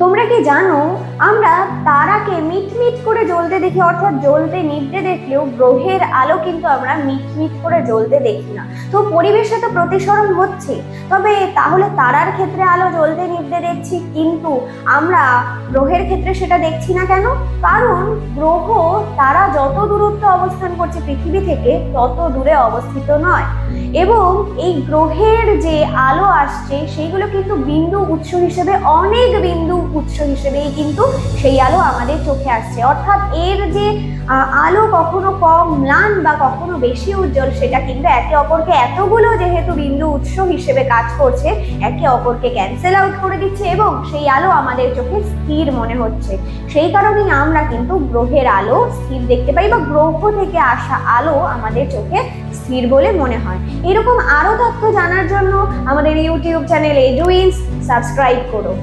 তোমরা কি জানো, আমরা তারাকে মিটমিট করে জ্বলতে দেখি, অর্থাৎ জ্বলতে নিভতে দেখলেও গ্রহের আলো কিন্তু আমরা মিটমিট করে জ্বলতে দেখি না। তো পরিবেশে তো প্রতিসরণ হচ্ছে, তবে তাহলে তারার ক্ষেত্রে আলো জ্বলতে নিভতে দেখছি, কিন্তু আমরা গ্রহের ক্ষেত্রে সেটা দেখছি না কেন? কারণ গ্রহ, তারা যত দূরত্বে অবস্থান করছে পৃথিবী থেকে তত দূরে অবস্থিত নয়, এবং এই গ্রহের যে আলো আসছে সেগুলো কিন্তু বিন্দু উৎস হিসেবে, অনেক বিন্দু উৎস হিসেবেই কিন্তু সেই আলো আমাদের চোখে আসছে। অর্থাৎ এর যে আলো কখনো কম ম্লান বা কখনো বেশি উজ্জ্বল, সেটা কিন্তু একে অপরকে, এতগুলো যেহেতু বিন্দু উৎস হিসেবে কাজ করছে, একে অপরকে ক্যান্সেল আউট করে দিচ্ছে এবং সেই আলো আমাদের চোখে স্থির মনে হচ্ছে। সেই কারণেই আমরা কিন্তু গ্রহের আলো স্থির দেখতে পাই, বা গ্রহ থেকে আসা আলো আমাদের চোখে স্থির বলে মনে হয়। এরকম আরো তথ্য জানার জন্য আমাদের ইউটিউব চ্যানেল এডুইন্স সাবস্ক্রাইব করো।